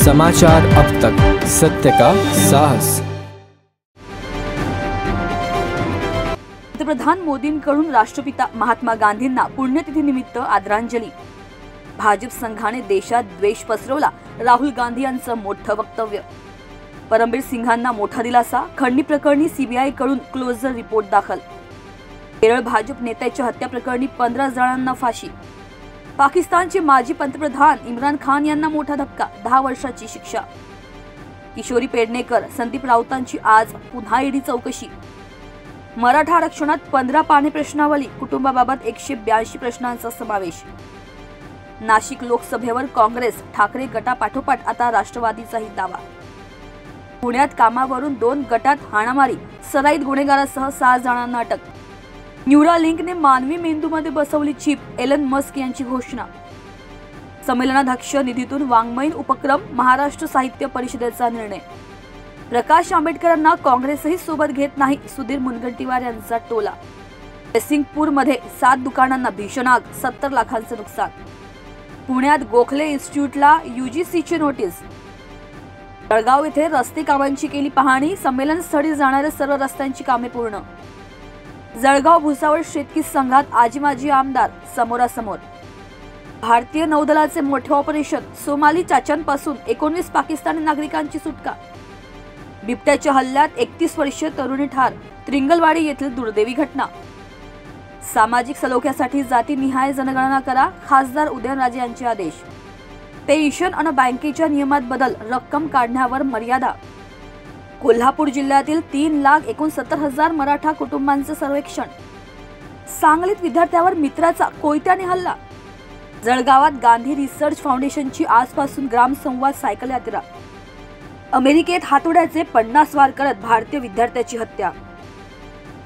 समाचार अब तक, सत्य का साहस। पंतप्रधान मोदींकडून राष्ट्रपिता महात्मा गांधींना पुण्यतिथीनिमित्त आदरांजली। भाजप संघाने देशात द्वेष पसरवला, राहुल गांधी यांचं मोठं वक्तव्य। परमबीर सिंगांना मोठा दिलासा, खंडणी प्रकरणी सीबीआय कडून क्लोजर रिपोर्ट दाखल। केरळ भाजप नेत्याच्या हत्या प्रकरणी 15 जणांना फाशी। पाकिस्तानचे माजी पंतप्रधान इम्रान खान यांना मोठा धक्का, 10 वर्षाची शिक्षा। किशोरी पेडणेकर, संदीप राऊतांची आज पुन्हा ईडी चौकशी। मराठा आरक्षणात 15 पाने प्रश्नावली, कुटुंबाबाबत 182 प्रश्नांचा समावेश। नाशिक लोकसभेवर काँग्रेस ठाकरे गटापाठोपाठ आता राष्ट्रवादीचाही दावा। पुण्यात कामावरून 2 गटात हाणामारी, सराईत गुन्हेगारासह 6 जणांना अटक। न्यूरालिंकने मानवी मेंदूमध्ये बसवली चिप, एलन मस्क यांची घोषणा। संमेलनाध्यक्ष निधीतून वाङ्मयीन उपक्रम, महाराष्ट्र साहित्य परिषदेचा निर्णय। प्रकाश आंबेडकरांना काँग्रेसही सोबत घेत नाही, सुधीर मुनगंटीवार यांचा टोला। जयसिंगपूरमध्ये 7 दुकानांना भीषण आग, 70 लाखांचं नुकसान। पुण्यात गोखले इन्स्टिट्यूटला UGCची नोटीस। जळगाव येथे रस्ते कामांची केली पाहणी, संमेलन स्थळी जाणाऱ्या सर्व रस्त्यांची कामे पूर्ण। जळगाव भुसावळ शेतकी संघात आजी माजी आमदार समोरासमोर। भारतीय नौदलाचे मोठे ऑपरेशन, सोमाली चाच्यांपासून 19 पाकिस्तानी नागरिकांची सुटका। बिबट्याच्या हल्ल्यात 31 वर्षीय तरुणी ठार, त्रिंगलवाडी येथील दुर्दैवी घटना। सामाजिक सलोख्यासाठी जातीनिहाय जनगणना करा, खासदार उदयनराजे यांचे आदेश। पेन्शन आणि बँकेच्या नियमात बदल, रक्कम काढण्यावर मर्यादा। कोल्हापूर जिल्ह्यातील 3,69,000 मराठा कुटुंबांचे सर्वेक्षण। सांगलीत विद्यार्थ्यावर मित्राचा कोयत्याने हल्ला। जळगावात गांधी रिसर्च फाउंडेशनची आजपासून ग्रामसंवाद सायकल यात्रा। अमेरिकेत हातोड्याचे 50 वार करत भारतीय विद्यार्थ्याची हत्या।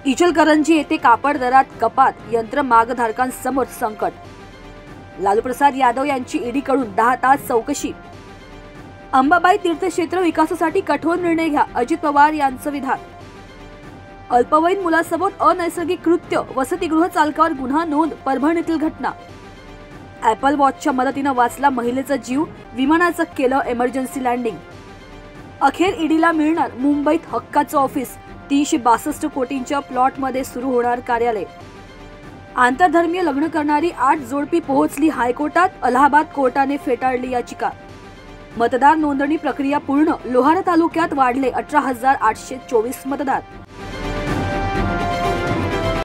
इचलकरंजी येथे कापड दरात कपात, यंत्र मागधारकांसमोर संकट। लालू प्रसाद यादव यांची ईडीकडून 10 तास चौकशी। अंबाबाई तीर्थक्षेत्र विकासासाठी कठोर निर्णय घ्या, अजित पवार यांचं विधान। अल्पवयीन मुलासोबत अनैसर्गिक कृत्य, वसतिगृह चालकावर गुन्हा नोंद, परभणीतील घटना। ॲपल वॉचच्या मदतीनं वाचला महिलेचा जीव, विमानाचं केलं इमर्जन्सी लँडिंग। अखेर ईडीला मिळणार मुंबईत हक्काचं ऑफिस, 362 कोटींच्या प्लॉटमध्ये सुरू होणार कार्यालय। आंतरधर्मीय लग्न करणारी 8 जोडपी पोहोचली हायकोर्टात, अलाहाबाद कोर्टाने फेटाळली याचिका। मतदार नोंदणी प्रक्रिया पूर्ण, लोहारा तालुक्यात वाढले 18,824 मतदार।